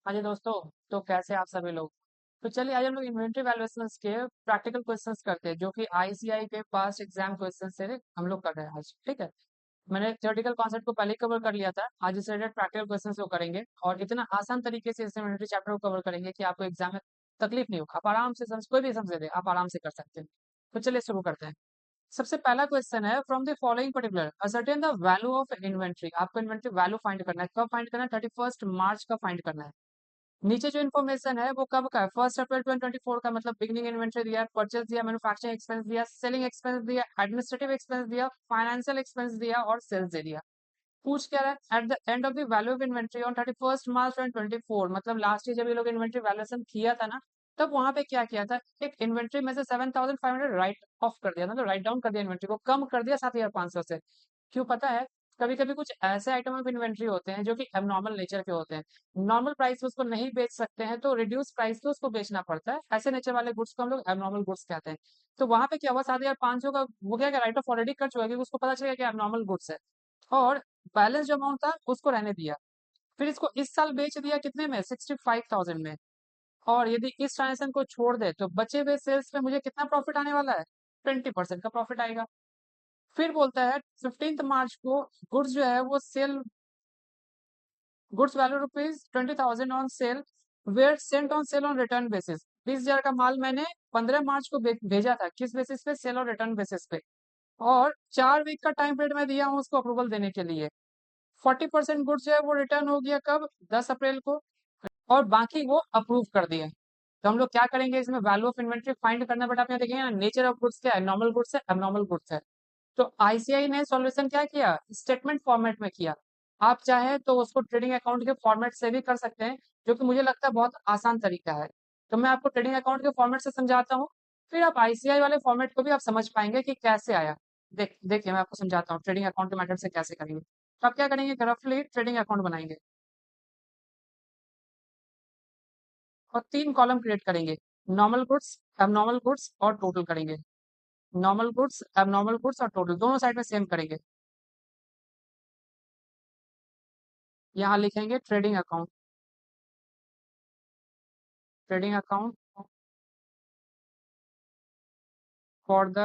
हाँ जी दोस्तों। तो कैसे आप सभी लोग। तो चलिए आज हम लोग इन्वेंटरी वैल्यूएशंस के प्रैक्टिकल क्वेश्चंस करते हैं जो कि आईसीआई के पास्ट एग्जाम क्वेश्चन से हम लोग कर रहे हैं आज। ठीक है। मैंने थ्योरेटिकल कॉन्सेप्ट को पहले कवर कर लिया था। आज इससे रिलेटेड प्रैक्टिकल क्वेश्चंस को करेंगे और इतना आसान तरीके से इस इन्वेंटरी चैप्टर को कवर करेंगे कि आपको एग्जाम में तकलीफ नहीं होगा। आप आराम से समझ कोई भी समझ दे आप आराम से कर सकते हैं। तो चलिए शुरू करते हैं। सबसे पहला क्वेश्चन है from the following particular ascertain the value of inventory. आपको इन्वेंट्री वैल्यू फाइंड करना है। कब फाइंड करना है? 31 मार्च का फाइंड करना है। नीचे जो इन्फॉर्मेशन है वो कब का है? 1 अप्रैल 2024 का, मतलब बिगनिंग इन्वेंटरी दिया, परचेज दिया, मैन्युफैक्चरिंग एक्सपेंस दिया, सेलिंग एक्सपेंस दिया, एडमिनिस्ट्रेटिव एक्सपेंस दिया, फाइनेंशियल एक्सपेंस दिया और सेल्स दे दिया। पूछ क्या रहा है? At the end of the value of inventory on 31 मार्च 2024, मतलब लास्ट ईयर जब ये लोग इन्वेंट्री वैल्यूएशन किया था ना, तब वहां पे क्या किया था? एक इन्वेंट्री में से 7,500 राइट ऑफ कर दिया, मतलब राइट डाउन कर दिया, इन्वेंट्री को कम कर दिया 7,500 से। क्यों पता है? कभी कभी कुछ ऐसे आइटम ऑफ इन्वेंट्री होते हैं जो कि एबनॉर्मल नेचर के होते हैं। नॉर्मल प्राइस पे उसको नहीं बेच सकते हैं तो रिड्यूस प्राइस पे उसको बेचना पड़ता है। ऐसे नेचर वाले गुड्स को हम लोग एबनॉर्मल गुड्स कहते हैं। तो वहां पे क्या हुआ? 7,500 का वो क्या राइट ऑफ ऑलरेडी कर चुका है क्योंकि उसको पता चलेगा कि एबनॉर्मल गुड्स है। और बैलेंस जो अमाउंट था उसको रहने दिया। फिर इसको इस साल बेच दिया कितने में? 65,000 में। और यदि इस ट्रांजेक्शन को छोड़ दे तो बचे हुए सेल्स पे मुझे कितना प्रॉफिट आने वाला है? 20% का प्रॉफिट आएगा। फिर बोलता है 15 मार्च को गुड्स जो है वो sale, goods value rupees 20,000 on sale, were sent on sale on return basis. 20,000 का माल मैंने 15 मार्च को भेजा था, किस बेसिस पे? सेल और रिटर्न बेसिस पे। और 4 वीक का टाइम पीरियड मैं दिया हूँ उसको अप्रूवल देने के लिए। 40% गुड्स जो है वो रिटर्न हो गया कब? 10 अप्रैल को। और बाकी वो अप्रूव कर दिया। तो हम लोग क्या करेंगे? इसमें वैल्यू ऑफ इन्वेंट्री फाइंड करना, बट आप यहाँ देखेंगे ना, नेचर ऑफ गुड्स क्या है? नॉर्मल गुड्स है, एबनॉर्मल गुड्स है। तो आईसीआई ने सॉल्यूशन क्या किया? स्टेटमेंट फॉर्मेट में किया। आप चाहे तो उसको ट्रेडिंग अकाउंट के फॉर्मेट से भी कर सकते हैं, जो कि मुझे लगता है बहुत आसान तरीका है। तो मैं आपको ट्रेडिंग अकाउंट के फॉर्मेट से समझाता हूँ, फिर आप आईसीआई वाले फॉर्मेट को भी आप समझ पाएंगे कि कैसे आया। देखिए मैं आपको समझाता हूँ ट्रेडिंग अकाउंट के मेथड से कैसे करेंगे। तो आप क्या करेंगे? रफली ट्रेडिंग अकाउंट बनाएंगे और 3 कॉलम क्रिएट करेंगे। नॉर्मल गुड्स, एबनॉर्मल गुड्स और टोटल करेंगे। नॉर्मल गुड्स, एबनॉर्मल गुड्स और टोटल दोनों साइड में सेम करेंगे। यहाँ लिखेंगे trading account. Trading account for the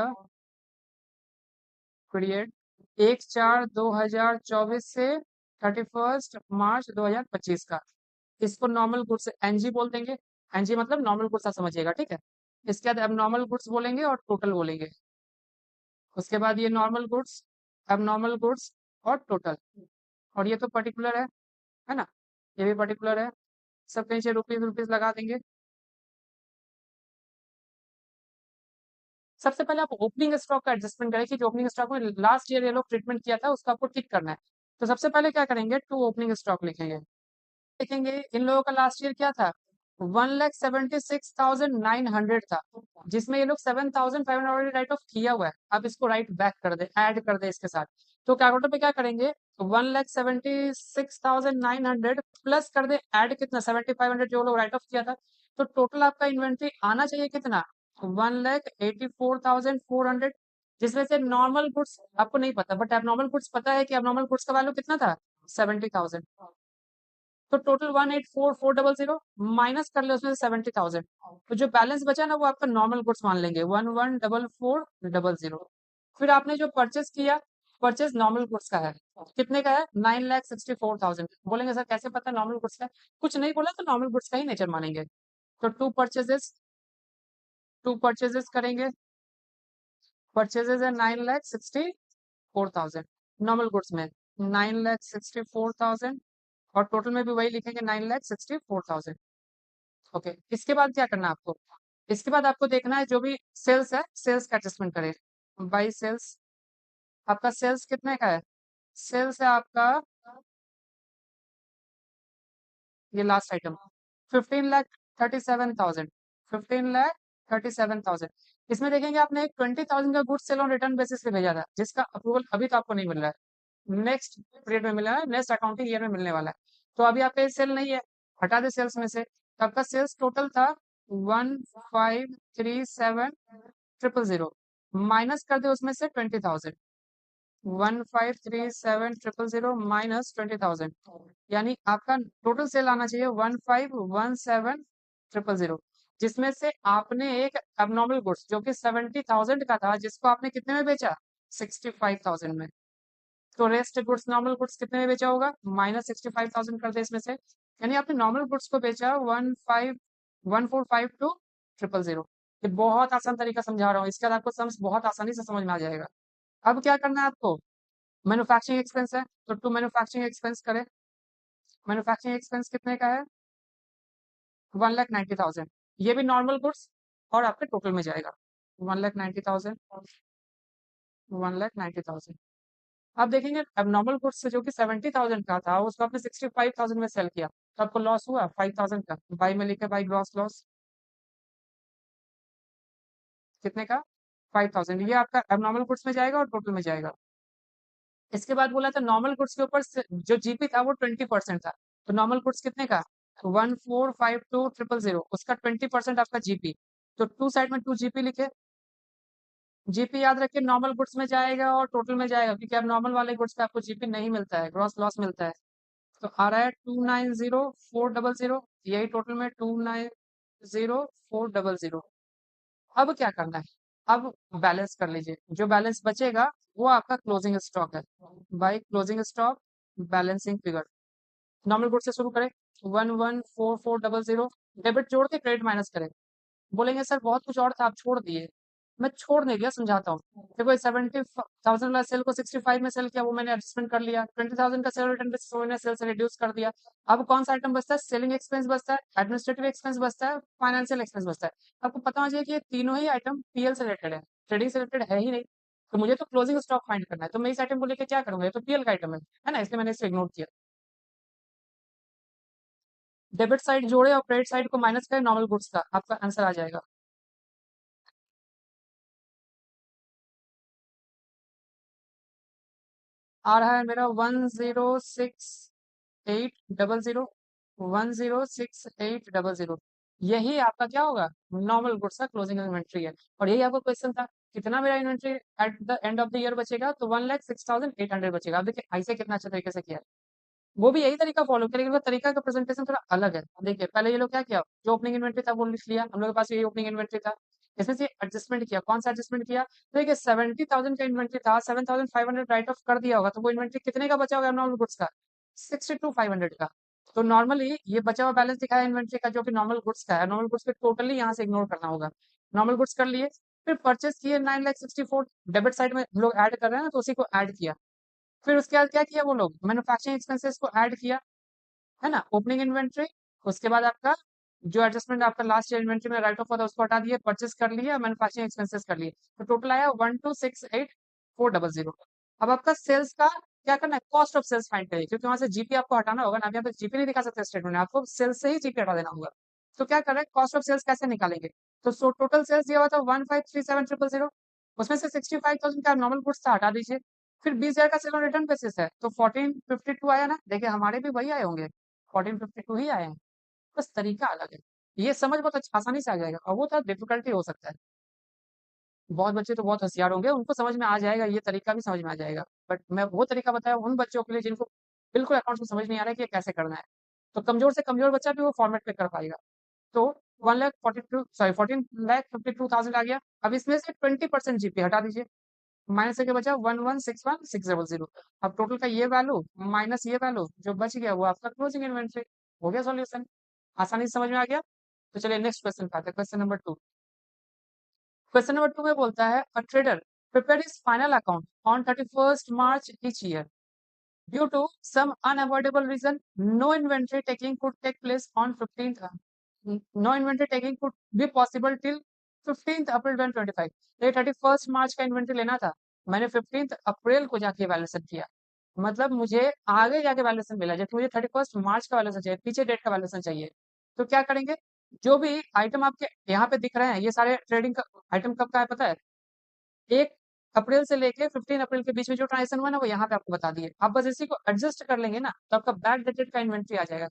period 1/4/2024 से 31 मार्च 2025 का। इसको नॉर्मल गुड्स एनजी बोल देंगे। एनजी मतलब नॉर्मल गुड्स, आप समझिएगा, ठीक है। इसके बाद एबनॉर्मल गुड्स बोलेंगे और टोटल बोलेंगे। उसके बाद ये नॉर्मल गुड्स, एबनॉर्मल गुड्स और टोटल। और ये तो पर्टिकुलर है ना? ये भी पर्टिकुलर है। सबके नीचे रुपीज रुपीज लगा देंगे। सबसे पहले आप ओपनिंग स्टॉक का एडजस्टमेंट करें कि जो ओपनिंग स्टॉक में लास्ट ईयर ये लोग ट्रीटमेंट किया था उसका आपको टिक करना है। तो सबसे पहले क्या करेंगे? टू ओपनिंग स्टॉक लिखेंगे। देखेंगे इन लोगों का लास्ट ईयर क्या था? 1,76,900 था, जिसमें ये लोग 7,500 ऑलरेडी राइट ऑफ किया हुआ है। अब इसको राइट बैक कर दे, ऐड कर दे इसके साथ। तो कैलकुलेटर पे क्या करेंगे? 1,76,900 प्लस कर दे, ऐड कितना? 7,500 जो लोग राइट ऑफ किया था। तो टोटल आपका इन्वेंट्री आना चाहिए कितना? 1,84,400, जिसमें से नॉर्मल गुड्स आपको नहीं पता, बट एबनॉर्मल गुड्स पता है कि एबनॉर्मल गुड्स का वैल्यू कितना था? 70,000। तो टोटल 1,84,400 माइनस कर ले उसमें से 70,000। तो जो बैलेंस बचा ना वो आपका नॉर्मल गुड्स मान लेंगे, 11,44,000। फिर आपने जो परचेस किया, परचेस नॉर्मल गुड्स का है। कितने का है? 9,64,000। बोलेंगे सर कैसे पता नॉर्मल गुड्स का है? कुछ नहीं बोला तो नॉर्मल गुड्स का ही नेचर मानेंगे। तो टू परचेजेस करेंगे। परचेजेस है 9,64,000 नॉर्मल गुड्स में, 9,64,000। और टोटल में भी वही लिखेंगे, 9,64,000। ओके, इसके बाद क्या करना है आपको? इसके बाद आपको देखना है जो भी सेल्स है, सेल्स का एडजस्टमेंट करें। बाई सेल्स, आपका सेल्स कितने का है? सेल्स है आपका, ये लास्ट आइटम, 15,37,000। 15,37,000। इसमें देखेंगे आपने एक 20,000 का goods sale on return basis पे भेजा था, जिसका अप्रूवल अभी तो आपको नहीं मिल रहा है, नेक्स्ट पीरियड में मिला है, नेक्स्ट अकाउंटिंग ईयर में मिलने वाला है। तो अभी आपका ये सेल नहीं है, हटा दे सेल्स में से। तो आपका सेल्स टोटल था 1,537,000, माइनस कर दे उसमें से 20,000। 1537,000 माइनस 20,000, यानी आपका टोटल सेल आना चाहिए 1517,000, जिसमें से आपने एक एबनॉर्मल गुड्स जो कि 70,000 का था, जिसको आपने कितने में बेचा? 65,000 में। तो रेस्ट गुड्स, नॉर्मल गुड्स कितने में बेचा होगा? माइनस 65,000 कर दे इसमें से, यानी आपने नॉर्मल गुड्स को बेचा 1,452,000। ये बहुत आसान तरीका समझा रहा हूँ, इसके बाद आपको समझ बहुत आसानी से समझ में आ जाएगा। अब क्या करना है आपको? मैन्युफैक्चरिंग एक्सपेंस है, तो टू मैन्युफैक्चरिंग एक्सपेंस करें। मैन्युफैक्चरिंग एक्सपेंस कितने का है? 1,90,000। ये भी नॉर्मल गुड्स और आपके टोटल में जाएगा 1,90,000, 1,90,000। आप देखेंगे अब नॉर्मल गुड्स से जो कि 70,000 का था, उसको आपने 65,000 में सेल किया, तो आपको लॉस हुआ 5,000 का। बाई में लिखे बाई ग्रॉस लॉस कितने का? 5,000। ये आपका एबनॉर्मल गुड्स में जाएगा और टोटल में जाएगा। इसके बाद बोला था नॉर्मल गुड्स के ऊपर जो जीपी था वो 20% था, तो नॉर्मल गुड्स कितने का? 1,452,000, उसका 20% आपका जीपी। तो टू साइड में टू जीपी लिखे। जीपी याद रखिए नॉर्मल गुड्स में जाएगा और टोटल में जाएगा, क्योंकि अब नॉर्मल वाले गुड्स पे आपको जीपी नहीं मिलता है, ग्रॉस लॉस मिलता है। तो आ रहा है 290,400, यही टोटल में 290,400। अब क्या करना है? अब बैलेंस कर लीजिए, जो बैलेंस बचेगा वो आपका क्लोजिंग स्टॉक है। By closing stock balancing figure, normal good से शुरू करें। 1,144,000, डेबिट जोड़ के क्रेडिट माइनस करें। बोलेंगे सर बहुत कुछ और था, आप छोड़ दिए। मैं छोड़ नहीं दिया, समझाता हूँ। देखो 70,000 वाला सेल को 65 में सेल किया, वो मैंने एडजस्टमेंट कर लिया। 20,000 का सेल रिटर्न बेसिस पे मैंने सेल से रिड्यूस कर दिया। अब कौन सा आइटम बचता है? सेलिंग एक्सपेंस बचता है, एडमिनिस्ट्रेटिव एक्सपेंस बचता है, फाइनेंशियल एक्सपेंस बचता है। आपको पता होना चाहिए कि ये तीनों ही आइटम पीएल से रिलेटेड है, ट्रेडिंग से रिलेटेड है ही नहीं। तो मुझे तो क्लोजिंग स्टॉक फाइंड करना है, तो मैं इस आइटम को लेकर क्या करूंगा? ये तो पीएल का आइटम है ना, इसलिए मैंने इसे इग्नोर किया। डेबिट साइड जोड़े और क्रेडिट साइड को माइनस करें नॉर्मल गुड्स का, आपका आंसर आ जाएगा। आ रहा है मेरा 1,068,000, 1,068,000। यही आपका क्या होगा? नॉर्मल गुड्स का क्लोजिंग इन्वेंट्री है। और यही आपका क्वेश्चन था, कितना मेरा inventory at the end of the year बचेगा? तो 1,06,800 बचेगा। आप देखिए ऐसे कितना अच्छा तरीके से किया है। वो भी यही तरीका फॉलो किया, लेकिन वो तरीका का प्रेजेंटेशन थोड़ा अलग है। देखिए पहले ये लोग क्या किया, जो ओपनिंग इन्वेंट्री था वो लिख लिया, हम लोग के पास यही ओपनिंग इन्वेंट्री था। इसमें से एडजस्टमेंट किया, कौन सा एडजस्टमेंट किया? तो देखिए 70,000 का इन्वेंट्री था, 7,500 राइट ऑफ कर दिया होगा, तो वो इन्वेंट्री कितने का बचा होगा नॉर्मल गुड्स का? 62,500 का। तो नॉर्मली ये बचा हुआ बैलेंस दिखाया इन्वेंट्री का, जो कि नॉर्मल गुड्स का है। नॉर्मल गुड्स पे टोटली यहाँ से इग्नोर करना होगा। नॉर्मल गुड्स कर लिए, फिर परचेस किए 9,64,000, डेबिट साइड में हम लोग ऐड कर रहे हैं ना, तो उसी को ऐड किया। फिर उसके बाद क्या किया वो लोग? मैन्युफैक्चरिंग एक्सपेंसेस को ऐड किया, है ना, ओपनिंग इन्वेंट्री। उसके बाद आपका जो एडजस्टमेंट आपका लास्ट ईयर इन्वेंट्री में राइट ऑफ हुआ था उसको हटा दिए, परचेस कर लिया, मैन्युफैक्चरिंग एक्सपेंसेस कर लिए, तो टोटल आया 1,268,400। अब आपका सेल्स का क्या करना है? कॉस्ट ऑफ सेल्स फाइंड करिए, क्योंकि वहां से जीपी आपको हटाना होगा ना। आप यहाँ पे जीपी नहीं दिखा सकते स्टेटमेंट में, आपको सेल्स से ही जीपी हटा देना होगा। तो क्या कर रहे हैं, कॉस्ट ऑफ सेल्स कैसे निकालेंगे? तो टोटल सेल्स दिया हुआ था 1,537,000, उसमें से 65,000 का नॉर्मल गुड्स था, हटा दीजिए। फिर 20,000 का सेल ऑन रिटर्न बेसिस है, तो 1452 आया ना। देखिए हमारे भी वही आए होंगे, 1452 ही आए हैं, बस तरीका अलग है। ये समझ बहुत आसानी से आ जाएगा, और वो थोड़ा डिफिकल्टी हो सकता है। बहुत बच्चे तो बहुत होशियार होंगे, उनको समझ में आ जाएगा, ये तरीका भी समझ में आ जाएगा। बट मैं वो तरीका बताया उन बच्चों के लिए जिनको बिल्कुल अकाउंट्स में समझ नहीं आ रहा है कि ये कैसे करना है। तो कमजोर से कमजोर बच्चा भी वो फॉर्मेट पे कर पाएगा। तो 1,42,52 आ गया। अब इसमें से 20% जीपी हटा दीजिए, माइनस के बचा 1,161,600। अब टोटल का ये वैल्यू माइनस ये वैल्यू जो बच गया, वो आपका क्लोजिंग इन्वेंट्री। हो गया सॉल्यूशन, आसानी से समझ में आ गया। तो चलिए नेक्स्ट क्वेश्चन पे आते हैं, क्वेश्चन नंबर 2। क्वेश्चन नंबर 2 में बोलता है a trader prepare his final account on 31st March each year. Due to some unavoidable reason, no inventory taking could take place on 15th. No inventory taking could be possible till 15th April 2025. ये 31st March का inventory लेना था, मैंने 15th अप्रैल को जाके valuation किया। मतलब मुझे आगे जाके वैल्यूएशन मिला, जबकि मुझे 31st मार्च का वैल्यूएशन चाहिए, पीछे डेट का वैल्यूएशन चाहिए। तो क्या करेंगे? जो भी आइटम आपके यहाँ पे दिख रहे हैं, ये सारे ट्रेडिंग का आइटम कब का है पता है? 1 अप्रैल से लेके 15 अप्रैल के बीच में जो ट्रांजेक्शन हुआ ना, वो यहाँ पे आपको बता दिए। आप बस इसी को एडजस्ट कर लेंगे ना, तो आपका बैक डेटेड का इन्वेंट्री आ जाएगा।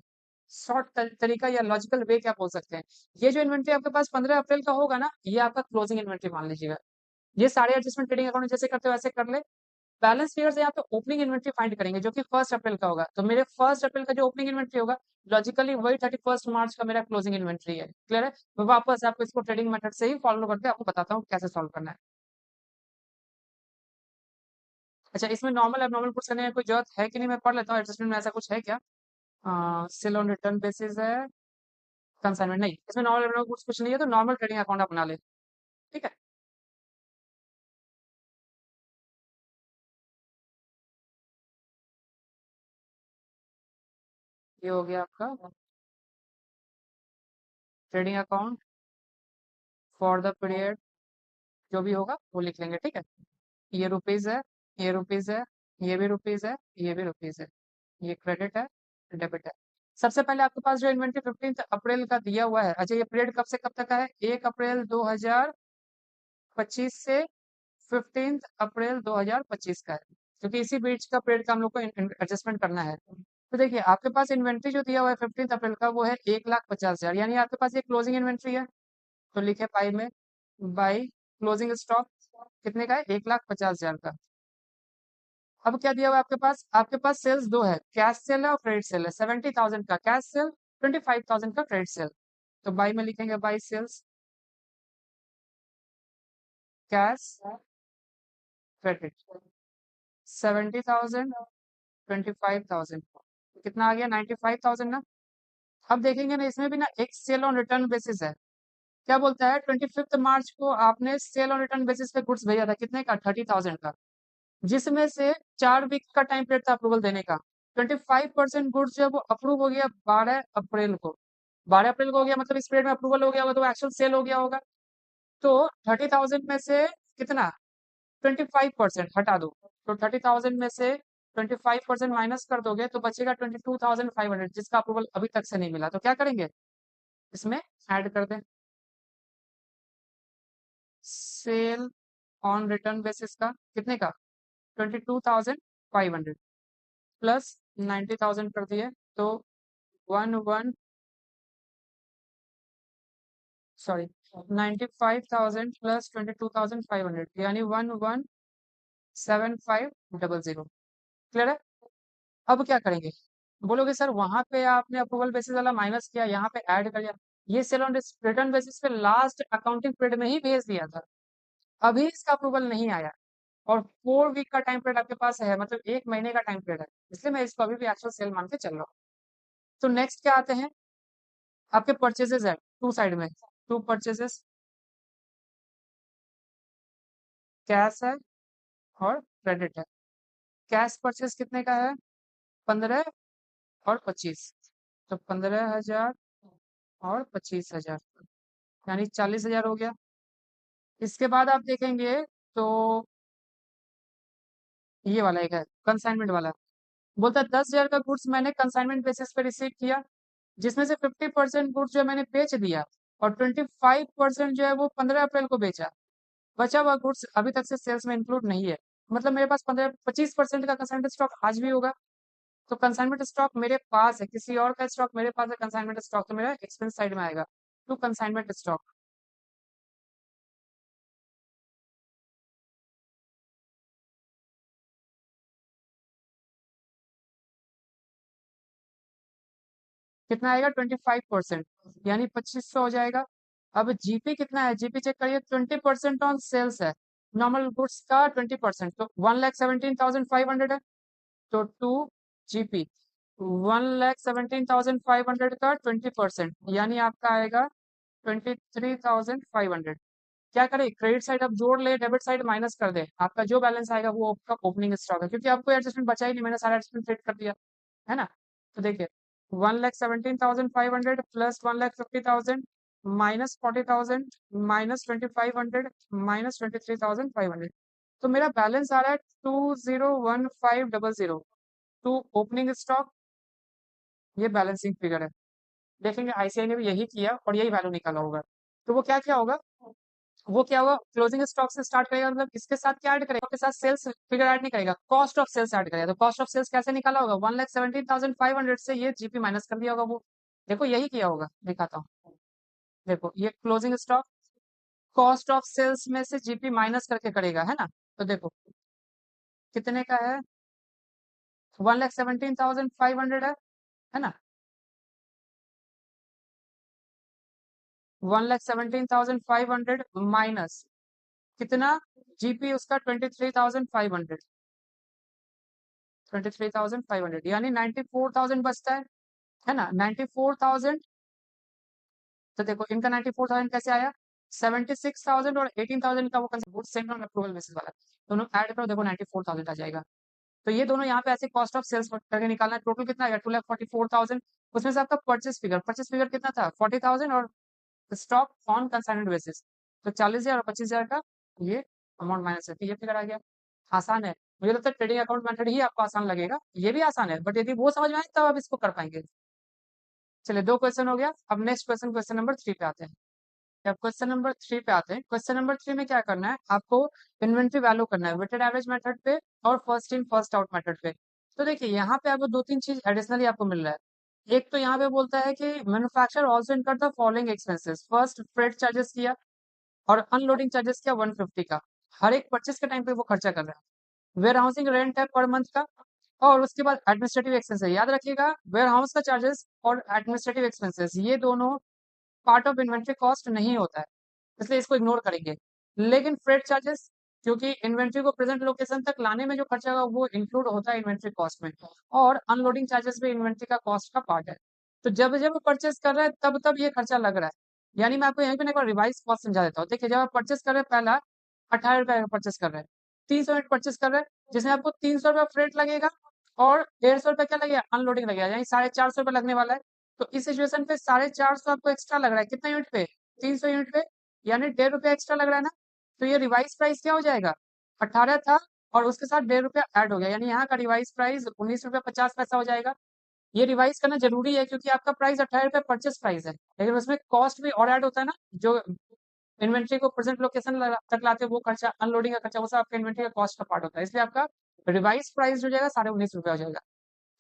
शॉर्ट तरीका या लॉजिकल वे क्या बोल सकते हैं। ये जो इन्वेंट्री आपके पास 15 अप्रैल का होगा ना, ये आपका क्लोजिंग इन्वेंट्री मान लीजिएगा। ये सारे एडजस्टमेंट ट्रेडिंग अकाउंट जैसे करते हो वैसे कर ले। बैलेंस फिगर से यहाँ पे ओपनिंग इन्वेंट्री फाइंड करेंगे जो कि 1 अप्रैल का होगा। तो मेरे 1 अप्रैल का जो ओपनिंग इन्वेंट्री होगा लॉजिकली वही 31 मार्च का मेरा क्लोजिंग इन्वेंट्री है। क्लियर है? मैं वापस आपको इसको ट्रेडिंग मेथड से ही फॉलो करके आपको बताता हूँ कैसे सॉल्व करना है। अच्छा, इसमें नॉर्मल एबनॉर्मल पुट्स करने की कोई जरूरत है कि नहीं, मैं पढ़ लेता हूँ एडजस्टमेंट में ऐसा कुछ है क्या। सेल ऑन रिटर्न बेसिस है, कंसाइनमेंट नहीं, इसमें नॉर्मल एबनॉर्मल पुट्स कुछ नहीं है, तो नॉर्मल ट्रेडिंग अकाउंट आप बना ले। ठीक है, ये हो गया आपका trading account for the period, जो भी होगा वो लिख लेंगे। ठीक है, ये रुपीज है, ये रुपीज है, ये भी रुपीज है, ये भी रुपीज है, ये क्रेडिट है, डेबिट है। सबसे पहले आपके पास जो इन्वेंट्री 15 अप्रैल का दिया हुआ है, अच्छा ये पीरियड कब से कब तक का है, 1 अप्रैल 2025 से 15 अप्रैल 2025 का है, क्योंकि इसी बीच का पीरियड का हम लोग को एडजस्टमेंट करना है। तो देखिए आपके पास इन्वेंट्री जो दिया हुआ है 15 अप्रैल का वो है 1,50,000, यानी आपके पास ये क्लोजिंग इन्वेंट्री है। तो लिखे पाई में, बाई क्लोजिंग स्टॉक कितने का है, 1,50,000 का। अब क्या दिया हुआ है आपके पास सेल्स दो है, कैश सेल है और क्रेडिट सेल है। 70,000 का कैश सेल, 25,000 का क्रेडिट सेल। तो बाई में लिखेंगे बाई सेल्स कैश क्रेडिट, 70,000 25,000, कितना आ गया, 95,000 ना। अब देखेंगे ना इसमें भी ना एक सेल ऑन रिटर्न बेसिस है। क्या बोलता है, 25 मार्च को आपने सेल ऑन रिटर्न बेसिस पे गुड्स भेजा था, कितने का, 30,000 का, जिसमें से 4 वीक का टाइम पीरियड था अप्रूवल देने का। 25% गुड्स जो है वो अप्रूव हो गया 12 अप्रैल को। 12 अप्रैल को हो गया, मतलब इस पीरियड में अप्रूवल हो गया होगा, तो एक्चुअल सेल हो गया होगा। तो 30,000 में से कितना, 25% हटा दो। तो 30,000 में से 25% माइनस कर दोगे तो बचेगा 22,500, जिसका अप्रूवल अभी तक से नहीं मिला। तो क्या करेंगे, इसमें ऐड कर दें सेल ऑन रिटर्न बेसिस का, कितने का, 22,500 प्लस 90,000 कर दिए, तो 11 सॉरी 95,000 प्लस 22,500 यानी 11,7500। क्लियर है? अब क्या करेंगे, बोलोगे सर वहां पे आपने अप्रूवल बेसिस वाला माइनस किया, यहाँ पे ऐड कर दिया। ये सेल ऑन रिटर्न बेसिस पे लास्ट अकाउंटिंग पीरियड में ही भेज दिया था, अभी इसका अप्रूवल नहीं आया। और 4 वीक का टाइम पीरियड आपके पास है, मतलब 1 महीने का टाइम पीरियड है, इसलिए मैं इसको अभी भी एक्चुअल सेल मान के चल रहा हूँ। तो नेक्स्ट क्या आते हैं, आपके परचेजेस है टू साइड में, टू परचेजेस, कैश है और क्रेडिट है। कैश परचेज कितने का है, 15 और 25, तो 15,000 और 25,000, यानी 40,000 हो गया। इसके बाद आप देखेंगे तो ये वाला एक है कंसाइनमेंट वाला, बोलता है 10,000 का गुड्स मैंने कंसाइनमेंट बेसिस पे रिसीव किया, जिसमें से 50% गुड्स जो है मैंने बेच दिया, और 25% जो है वो 15 अप्रैल को बेचा। बचा हुआ गुड्स अभी तक से सेल्स में इंक्लूड नहीं है, मतलब मेरे पास 25% का कंसाइनमेंट स्टॉक आज भी होगा। तो कंसाइनमेंट स्टॉक मेरे पास है, किसी और का स्टॉक मेरे पास है, कंसाइनमेंट स्टॉक तो मेरा एक्सपेंस साइड में आएगा। तो कंसाइनमेंट स्टॉक कितना आएगा, 25%, यानी 2,500 हो जाएगा। अब जीपी कितना है, जीपी चेक करिए, 20% ऑन सेल्स है, नॉर्मल गुड्स का 20%, तो 1,17,500 है। तो 2 जीपी 1,17,500 का 20%, यानी आपका आएगा 23,500। क्या करें, क्रेडिट साइड आप जोड़ ले, डेबिट साइड माइनस कर दे, आपका जो बैलेंस आएगा वो आपका ओपनिंग स्टॉक है, क्योंकि आपको एडजस्टमेंट बचा ही नहीं, मैंने सारा एडजस्टमेंट क्रेडिट कर दिया है ना। तो देखिए 1,17,500 प्लस 1,50,000 माइनस 40,000 माइनस 2,500 माइनस 23,500, तो मेरा बैलेंस आ रहा है 20,1500 टू ओपनिंग स्टॉक। ये बैलेंसिंग फिगर है। देखेंगे आईसीआई ने भी यही किया और यही वैल्यू निकाला होगा। तो वो क्या क्या होगा, वो क्या होगा, क्लोजिंग स्टॉक से स्टार्ट करेगा, मतलब इसके साथ क्या ऐड करेगा, के साथ सेल्स फिगर ऐड नहीं करेगा, कॉस्ट ऑफ सेल्स ऐड करेगा। तो कॉस्ट ऑफ सेल्स कैसे निकाला होगा, 1,17,500 से ये जीपी माइनस कर दिया होगा वो। देखो यही किया होगा, दिखाता हूँ। देखो ये closing stock cost of sales में से जीपी माइनस करके करेगा, है ना। तो देखो कितने का है? 1,17,500 है ना? 1,17,500 माइनस कितना? जीपी उसका 23,500, 23,500 यानी 94,000 बचता है ना? 94,000। तो देखो इनका 94,000 कैसे आया? 76,000 और 18,000 का वो concept send on approval basis वाला, दोनों ऐड करो, देखो 94,000 आ जाएगा। तो ये दोनों यहाँ पे ऐसे कॉस्ट ऑफ सेल्स करके निकालना है। टोटल कितना आएगा? 2,44,000। उसमें से आपका परचेस फिगर कितना था? 40,000 और स्टॉक ऑन कंसाइनमेंट बेसिस तो 40,000 और 25,000 का ये अमाउंट माइनस है। तो ये फिगर आ गया। आसान है। मुझे लगता है ट्रेडिंग अकाउंट मेथड ही आपको आसान लगेगा, ये भी आसान है, बट यदि वो समझ में आए तब आप इसको कर पाएंगे। चलिए 2 क्वेश्चन हो गया। अब नेक्स्ट क्वेश्चन, क्वेश्चन नंबर 3 पे आते हैं। अब क्वेश्चन नंबर 3 पे आते हैं। क्वेश्चन नंबर 3 में क्या करना है आपको? इन्वेंट्री वैल्यू करना है वेटेड एवरेज मेथड पे और first in first out method पे। तो देखिए यहाँ पे आपको 2-3 चीज एडिशनली आपको मिल रहा है। एक तो यहाँ पे बोलता है कि manufacturer also incurred the following expenses. First freight charges किया और अनलोडिंग चार्जेस किया 150 का। हर एक परचेस के टाइम पे वो खर्चा कर रहा है। वेयर हाउसिंग रेंट है पर मंथ का। और उसके बाद एडमिनिस्ट्रेटिव एक्सपेंसेस, याद रखिएगा वेयर हाउस का चार्जेस और एडमिनिस्ट्रेटिव एक्सपेंसेस ये दोनों पार्ट ऑफ इन्वेंट्री कॉस्ट नहीं होता है, इसलिए इसको इग्नोर करेंगे। लेकिन फ्रेट चार्जेस, क्योंकि इन्वेंट्री को प्रेजेंट लोकेशन तक लाने में जो खर्चा होगा वो इंक्लूड होता है इन्वेंट्री कॉस्ट में। और अनलोडिंग चार्जेस भी इन्वेंट्री का कॉस्ट का पार्ट है। तो जब जब परचेस कर रहे हैं तब तब ये खर्चा लग रहा है। यानी मैं आपको यहीं पे एक बार रिवाइज कॉस्ट समझा देता हूँ। देखिए जब आप परचेस कर रहे हैं, पहला 18 रुपए का परचेस कर रहे हैं, 300 यूनिट परचेस कर रहे हैं, जिसमें आपको 300 रुपये फ्रेट लगेगा और 150 रुपये क्या लगेगा? अनलोडिंग लगेगा, यानी 450 रुपये लगने वाला है। तो इस सिचुएशन पे 450 आपको एक्स्ट्रा लग रहा है, कितना यूनिट पे? 300 यूनिट पे, यानी 1.5 रुपया एक्स्ट्रा लग रहा है ना। तो ये रिवाइज प्राइस क्या हो जाएगा? 18 था और उसके साथ 1.5 रुपया ऐड हो गया, यानी यहाँ का रिवाइज प्राइस 19 रुपया 50 पैसा हो जाएगा। ये रिवाइज करना जरूरी है क्योंकि आपका प्राइस 18 रुपये परचेस प्राइस है, लेकिन उसमें कॉस्ट भी और ऐड होता है ना, जो इन्वेंट्री को प्रेजेंट लोकेशन तक लाते हैं वो खर्चा, अनलोडिंग का खर्चा, वो सब आपका इन्वेंट्री का कॉस्ट का पार्ट होता है। इसलिए आपका रिवाइज प्राइस जो जाएगा 19.5 रुपया हो जाएगा।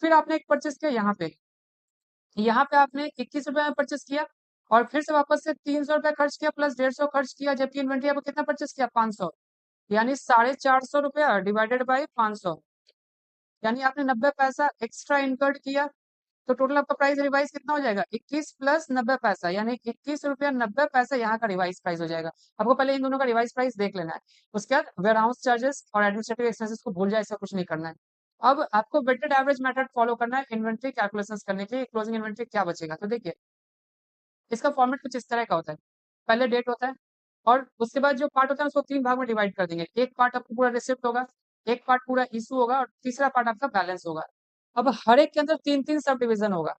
फिर आपने एक परचेस किया यहाँ पे आपने 21 रुपये में परचेस किया और फिर से वापस से 300 रुपये खर्च किया प्लस 150 खर्च किया, जबकि इन्वेंट्री आपको कितना परचेस किया? 500, यानी 450 रुपया डिवाइडेड बाई 500, यानी आपने 90 पैसा एक्स्ट्रा इनकर्ड किया। तो टोटल आपका प्राइस रिवाइज कितना हो जाएगा? 21 प्लस 90 पैसा, यानी 21 रुपया 90 पैसा यहाँ का रिवाइज प्राइस हो जाएगा। आपको पहले इन दोनों का रिवाइज प्राइस देख लेना है। उसके बाद वेयर हाउस चार्जेस और एडमिनिस्ट्रेटिव एक्सपेंसेस को भूल जाए, ऐसा कुछ नहीं करना है। अब आपको वेटेड एवरेज मेथड फॉलो करना है इन्वेंट्री कैलकुलेशन करने के लिए। क्लोजिंग इन्वेंट्री क्या बचेगा? तो देखिए इसका फॉर्मेट कुछ इस तरह का होता है। पहले डेट होता है और उसके बाद जो पार्ट होता है उसको 3 भाग में डिवाइड कर देंगे। एक पार्ट आपको पूरा रिसिप्ट होगा, एक पार्ट पूरा इशू होगा और तीसरा पार्ट आपका बैलेंस होगा। अब हर एक के अंदर 3-3 सब डिवीजन होगा।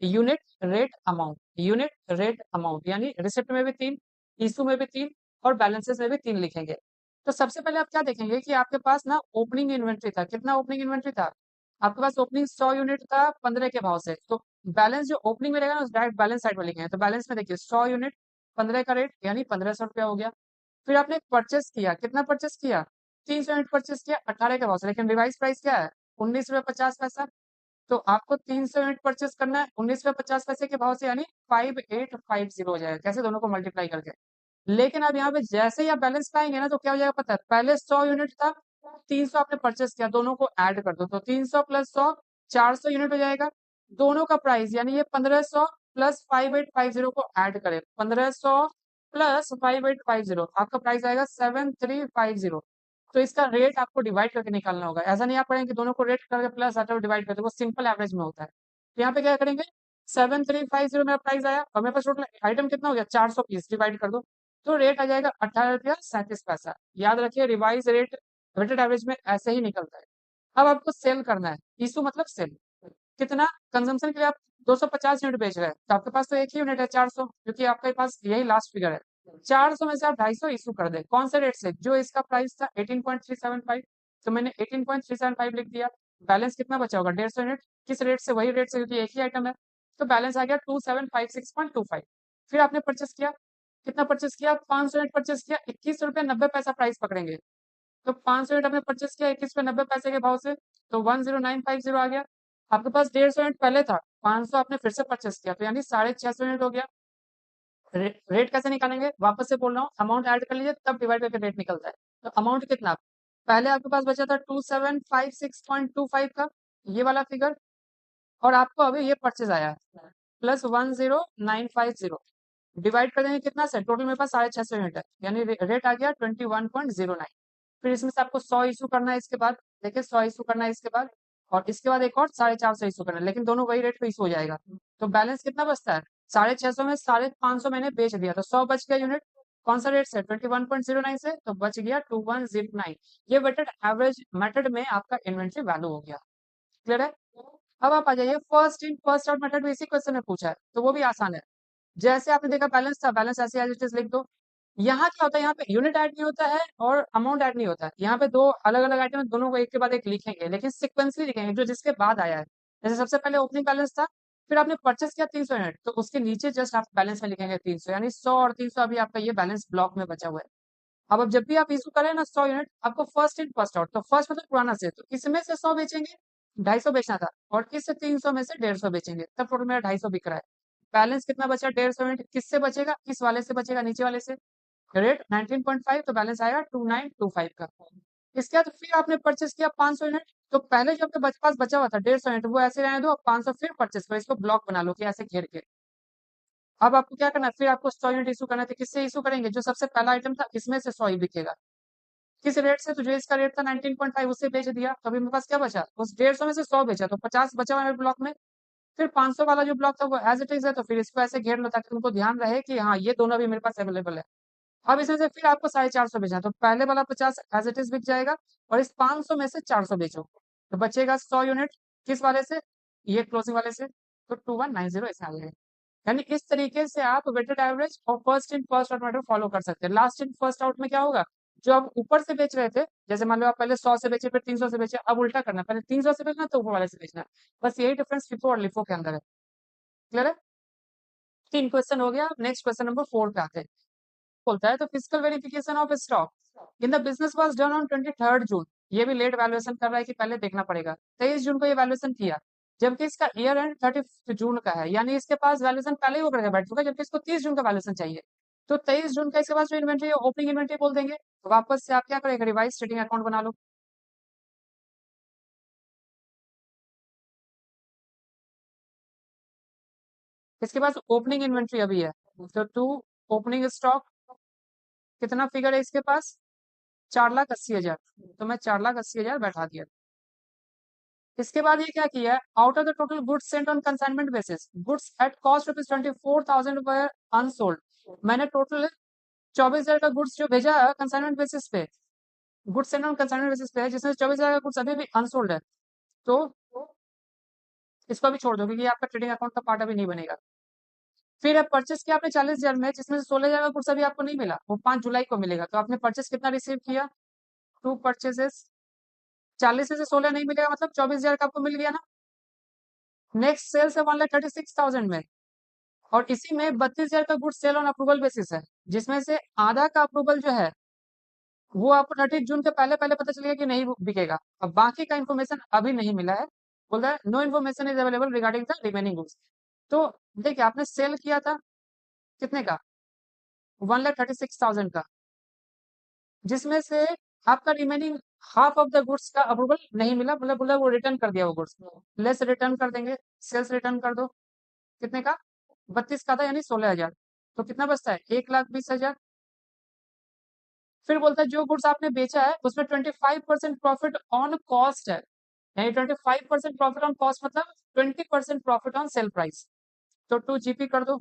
Unit rate amount, unit rate amount, यानी रिसिप्ट में भी 3, इशू में भी 3 और बैलेंसेस में भी 3 लिखेंगे। तो सबसे पहले आप क्या देखेंगे कि आपके पास ना ओपनिंग इन्वेंट्री था। कितना ओपनिंग इन्वेंट्री था? आपके पास ओपनिंग 100 यूनिट था 15 के भाव से। तो बैलेंस जो ओपनिंग में रहेगा ना, उस डायरेक्ट बैलेंस साइड में लिखेंगे। तो बैलेंस में देखिए 100 यूनिट 15 का रेट यानी 1500 रुपया हो गया। फिर आपने परचेस किया, कितना परचेस किया? 300 यूनिट परचेस किया 18 के भाव से, लेकिन रिवाइज प्राइस क्या है? 19 रुपये 50 पैसा। तो आपको 300 यूनिट परचेस करना है 19 रुपये 50 पैसे के भाव से, यानी 5850 हो जाएगा। कैसे? दोनों को मल्टीप्लाई करके। लेकिन अब यहाँ पे जैसे ही आप बैलेंस पाएंगे ना, तो क्या हो जाएगा पता है? पहले 100 यूनिट था, 300 आपने परचेस किया, दोनों को ऐड कर दो तो 300 प्लस 100 400 यूनिट हो जाएगा। दोनों का प्राइस यानी ये 1500 प्लस 5850 को ऐड करें, 1500 प्लस 5850 आपका प्राइस आएगा 7350। तो इसका रेट आपको डिवाइड करके निकालना होगा। ऐसा नहीं आप करेंगे कि दोनों को रेट करके प्लस आता है डिवाइड करते, वो सिंपल एवरेज में होता है। तो यहाँ पे क्या करेंगे? 7350 मेरा प्राइस आया और मेरे पास टोटल आइटम कितना हो गया? 400 पीस, डिवाइड कर दो तो रेट आ जाएगा 18 रुपया 37 पैसा। याद रखिए रिवाइज रेट वेटेड एवरेज में ऐसे ही निकलता है। अब आपको सेल करना है, इशू मतलब सेल। कितना? कंजम्पशन के लिए आप 250 यूनिट बेच रहे हैं, तो आपके पास तो एक ही यूनिट है 400, क्योंकि आपके पास यही लास्ट फिगर है। 400 में से आप 250 इशू कर दे। कौन से रेट से? जो इसका प्राइस था 18.375, तो मैंने 18.375 लिख दिया। बैलेंस कितना बचा होगा? 150 यूनिट। किस रेट से? वही रेट से, क्योंकि एक ही आइटम है। तो बैलेंस आ गया 2756.25। फिर आपने परचेस किया, कितना परचेस किया? 500 यूनिट परचेस किया, 21 रुपये 90 पैसा प्राइस पकड़ेंगे। तो 500 यूनिट आपने परचेस किया 21 रुपये 90 पैसे के भाव से, तो 10950 आ गया। आपके पास 150 यूनिट पहले था, 500 आपने फिर से परचेस किया, तो यानी 650 यूनिट हो गया। रेट कैसे निकालेंगे? वापस से बोल रहा हूँ, अमाउंट ऐड कर लीजिए तब डिवाइड करके रेट निकलता है। तो अमाउंट कितना? पहले आपके पास बचा था 2756.25 का ये वाला फिगर, और आपको अभी ये परचेज आया प्लस 10950, डिवाइड कर देंगे कितना से, टोटल मेरे पास 650 यूनिट है, यानी रेट आ गया 21.09। फिर इसमें से आपको 100 इशू करना है इसके बाद, देखिए 100 इशू करना है इसके बाद, और इसके बाद एक और 450 इशू करना है, लेकिन दोनों वही रेट पे इशू हो जाएगा। तो बैलेंस कितना बचता है, 650 में 550 मैंने बेच दिया तो 100 बच गया यूनिट। कौन सा रेट से, 21.09 से, तो बच गया 2109। ये वेटेड एवरेज मेथड में आपका इन्वेंट्री वैल्यू हो गया। क्लियर है। अब आप आ जाइए first in first out method में, इसी क्वेश्चन में पूछा है तो वो भी आसान है। जैसे आपने देखा बैलेंस था, बैलेंस ऐसे एज इट इज लिख दो। यहाँ क्या होता है, यहाँ पे यूनिट ऐड नहीं होता है और अमाउंट ऐड नहीं होता है, यहाँ पे दो अलग अलग आइटम दोनों को एक के बाद एक लिखेंगे, लेकिन सिक्वेंसली लिखेंगे जो जिसके बाद आया है। जैसे सबसे पहले ओपनिंग बैलेंस था, फिर आपने परचेस किया 300 यूनिट, तो उसके नीचे जस्ट आप बैलेंस में लिखेंगे 300, यानी 100 और 300 अभी आपका ये बैलेंस ब्लॉक में बचा हुआ है। अब जब भी आप इशू करें ना 100 यूनिट, आपको फर्स्ट इन फर्स्ट आउट, तो फर्स्ट मतलब पुराना से, तो इसमें से 100 बेचेंगे, 250 बेचना था, और इस 300 में से 150 बेचेंगे, तब टोटल मेरा 250 बिक रहा है। बैलेंस कितना बचा, 150 यूनिट, किससे बचेगा, इस वाले से बचेगा, नीचे वाले से। रेट 19.5, तो बैलेंस आएगा 2925 का। इसके बाद फिर आपने परचेस किया 500 यूनिट, तो पहले जो आपके पास बचा हुआ था 150 यूनिट, वो ऐसे रहने दो, 500 फिर परचेस करो, इसको ब्लॉक बना लो कि ऐसे घेर के। अब आपको क्या करना है, फिर आपको 100 यूनिट इशू करना है, तो किससे इशू करेंगे, जो सबसे पहला आइटम था इसमें से 100 ही बिकेगा। किस रेट से, तो जो इसका रेट था 19.5 उससे बेच दिया, तो अभी मेरे पास क्या बचा, उस 150 में से 100 बेचा, तो 50 बचा हुआ मेरे ब्लॉक में। फिर 500 वाला जो ब्लॉक था वो एज इट इज है, तो फिर इसको ऐसे घेर लो ताकि तुमको ध्यान रहे कि हाँ ये दोनों भी मेरे पास अवेलेबल है। अब इसमें से फिर आपको 450 बेचना है, तो पहले वाला 50 एज इट इज बिक जाएगा, और इस 500 में से 400 बेचो, तो बचेगा 100 यूनिट, किस वाले से, ये क्लोजिंग वाले से, तो 2190 ऐसे आ जाएगा। यानी इस तरीके से आप वेटेड एवरेज और first in first out method follow कर सकते हैं। लास्ट इन फर्स्ट आउट में क्या होगा, जो आप ऊपर से बेच रहे थे, जैसे मान लो आप पहले 100 से बेचे फिर 300 से बेचे, अब उल्टा करना, पहले 300 से बेचना तो ऊपर वाले से बेचना। बस यही डिफरेंस FIFO और LIFO के अंदर है। क्लियर है। 3 क्वेश्चन हो गया, नेक्स्ट क्वेश्चन नंबर 4 पे आते हैं। बोलता है तो physical verification of stock in the business was done on 23 जून। ये भी लेट वैल्यूएशन कर रहा है कि पहले देखना पड़ेगा, 23 जून को ये वैल्यूएशन किया, जबकि इसका ईयर एंड 30 जून का है, यानी इसके पास वैल्यूएशन पहले ही वो करके बैठ चुका है, जबकि इसको 30 जून का वैल्यूएशन चाहिए। तो 23 जून का इसके पास जो इन्वेंट्री है ओपनिंग इन्वेंट्री बोल देंगे, तो वापस से आप क्या करेंगे, रिवाइज ट्रेडिंग अकाउंट बना लो। इसके पास ओपनिंग इन्वेंट्री अभी है, तो टू ओपनिंग स्टॉक, कितना फिगर है इसके पास, 4,80,000, तो मैं 4,80,000 बैठा दिया। इसके बाद ये क्या किया है, out of the total goods Saint on consignment basis, goods at cost ₹24,000 were unsold. मैंने टोटल 24,000 का गुड्स जो भेजा है कंसाइनमेंट बेसिस पे, goods Saint on consignment basis पे है, जिसमें 24,000 का गुड्स अभी भी अनसोल्ड है, तो इसको अभी छोड़ दो क्योंकि ये आपका ट्रेडिंग अकाउंट का पार्ट अभी नहीं बनेगा। फिर अब परचेस किया आपने 40,000 में, जिसमें से 16,000 का गुड्स अभी आपको नहीं मिला, वो 5 जुलाई को मिलेगा, तो आपने परचेस कितना रिसीव किया, टू परचेसेस, 40 में से 16 नहीं मिलेगा, मतलब 24,000 का आपको मिल गया ना। नेक्स्ट सेल्स है 1,36,000 में, और इसी में 32,000 का goods sale on approval basis है, जिसमें से आधा का अप्रूवल जो है वो आपको 30 जून के पहले पहले पता चलेगा कि नहीं बिकेगा। अब बाकी का इन्फॉर्मेशन अभी नहीं मिला है, बोल रहा है no information is available regarding the remaining goods. तो देखिए आपने सेल किया था कितने का, 1,36,000 का, जिसमें से आपका remaining half of the goods का अप्रूवल नहीं मिला, मतलब बोला वो रिटर्न कर दिया वो गुड्स, लेस रिटर्न कर देंगे, सेल्स रिटर्न कर दो, कितने का, 32 का था यानी 16,000, तो कितना बचता है, 1,20,000। फिर बोलता है जो गुड्स आपने बेचा है उसमें 25% प्रॉफिट ऑन कॉस्ट है, यानी 25% प्रॉफिट ऑन कॉस्ट मतलब 20% प्रॉफिट ऑन सेल प्राइस, तो 2 GP कर दो,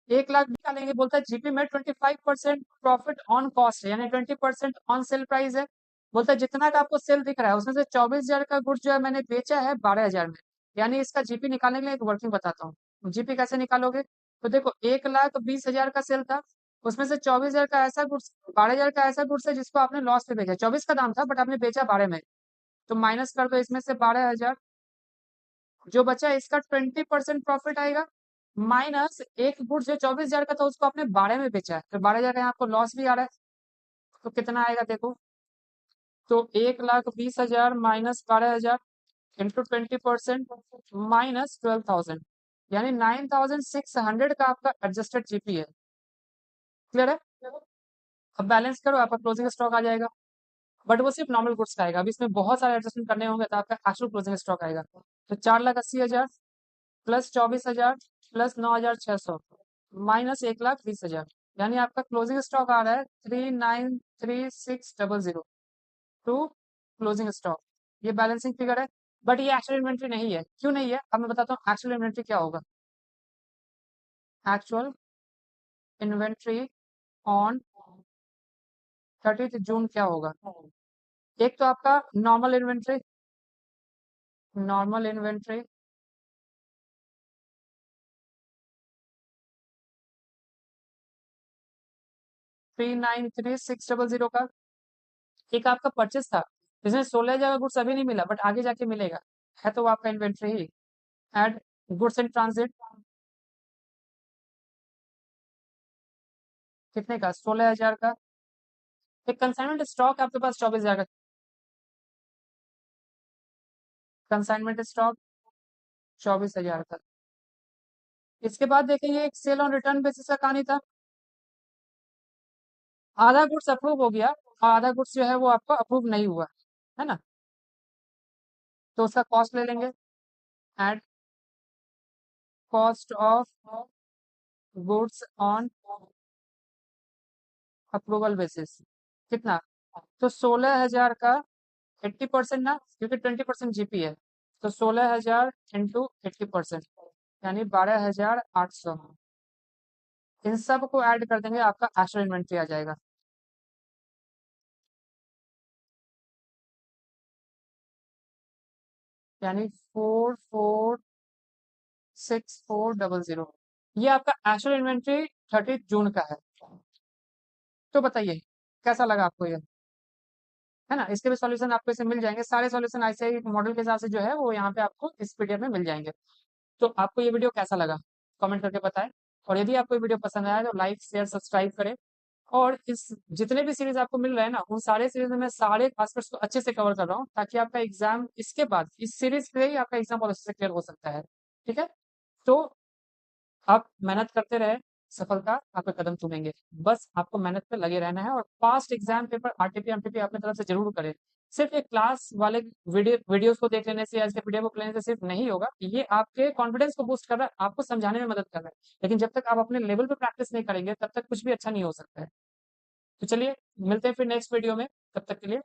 1,00,000 निकालेंगे, बोलता है जीपी में 25% प्रॉफिट ऑन कॉस्ट है, यानी 20% ऑन सेल प्राइस है। बोलता है जितना का आपको सेल दिख रहा है उसमें से 24,000 का गुड्स जो है मैंने बेचा है 12,000 में, यानी इसका जीपी निकालने के लिए एक वर्किंग बताता हूँ। जीपी कैसे निकालोगे, तो देखो 1,20,000 का सेल था, उसमें से 24,000 का ऐसा गुड्स, 12,000 का ऐसा गुड्स है जिसको आपने लॉस पे बेचा, 24 का दाम था बट आपने बेचा 12 में, तो माइनस कर दो इसमें से 12,000, जो बचा इसका 20% प्रॉफिट आएगा, माइनस एक गुड्स जो 24,000 का था उसको आपने 12 में बेचा है, तो 12,000 का यहाँ आपको लॉस भी आ रहा है, तो कितना आएगा देखो, तो 1,20,000 माइनस 12,000 इंटू 20% माइनस 12,000, यानी 9,600 का आपका एडजस्टेड जीपी है। क्लियर है। अब बैलेंस करो, आपका क्लोजिंग स्टॉक आ जाएगा, बट वो सिर्फ नॉर्मल गुड्स का आएगा। अभी इसमें बहुत सारे एडजस्टमेंट करने होंगे तो आपका एक्चुअल क्लोजिंग स्टॉक आएगा। तो 4,80,000 प्लस 24,000 प्लस 9,600 माइनस 1,20,000, यानी आपका क्लोजिंग स्टॉक आ रहा है 393600 टू क्लोजिंग स्टॉक। ये बैलेंसिंग फिगर है, बट ये एक्चुअल इन्वेंट्री नहीं है। क्यों नहीं है, अब मैं बताता हूँ एक्चुअल इन्वेंट्री क्या होगा। एक्चुअल इन्वेंट्री ऑन 30 जून क्या होगा। एक तो आपका नॉर्मल इन्वेंट्री, नॉर्मल इन्वेंट्री 393600 का। एक आपका परचेस था जिसमें 16,000 का गुड्स अभी नहीं मिला बट आगे जाके मिलेगा, है तो वो आपका इन्वेंट्री ही। एड गुड्स इन ट्रांजिट कितने का, 16,000 का। एक कंसाइनमेंट स्टॉक आपके पास 24,000 का, कंसाइनमेंट स्टॉक 24,000 का। इसके बाद देखेंगे एक सेल ऑन रिटर्न बेसिस का कहानी था। आधा गुड्स अप्रूव हो गया और आधा गुड्स जो है वो आपका अप्रूव नहीं हुआ, है ना। तो उसका कॉस्ट ले लेंगे। Add cost of goods on approval basis कितना, तो 16,000 का 80% ना, क्योंकि 20% जीपी है, तो 16,000 इंटू 80%, यानी 12,800। इन सब को ऐड कर देंगे, आपका एक्चुअल इन्वेंट्री आ जाएगा। यानी 446400, ये आपका एक्चुअल इन्वेंट्री 30 जून का है। तो बताइए कैसा लगा आपको ये, है ना। इसके भी सॉल्यूशन आपको इसे मिल जाएंगे, सारे सॉल्यूशन ऐसे ही मॉडल के हिसाब से जो है वो यहाँ पे आपको इस पीडीएफ में मिल जाएंगे। तो आपको ये वीडियो कैसा लगा कमेंट करके बताएं, और यदि आपको ये वीडियो पसंद आया तो लाइक शेयर सब्सक्राइब करें। और इस जितने भी सीरीज आपको मिल रहे हैं ना, उन सारे सीरीज में मैं सारे एस्पेक्ट्स को अच्छे से कवर कर रहा हूँ, ताकि आपका एग्जाम इसके बाद इस सीरीज से ही आपका एग्जाम बहुत अच्छे से क्लियर हो सकता है। ठीक है, तो आप मेहनत करते रहे, सफलता आपके कदम चूमेंगे। बस आपको मेहनत पे लगे रहना है, और past exam paper RTP MTP अपने तरफ से जरूर करें। सिर्फ एक क्लास वाले वीडियोस को देख लेने से या इसके पीडीएफ को लेने से सिर्फ नहीं होगा, ये आपके कॉन्फिडेंस को बूस्ट कर रहा है, आपको समझाने में मदद कर रहा है। लेकिन जब तक आप अपने लेवल पे प्रैक्टिस नहीं करेंगे तब तक कुछ भी अच्छा नहीं हो सकता है। तो चलिए मिलते हैं फिर नेक्स्ट वीडियो में, तब तक के लिए।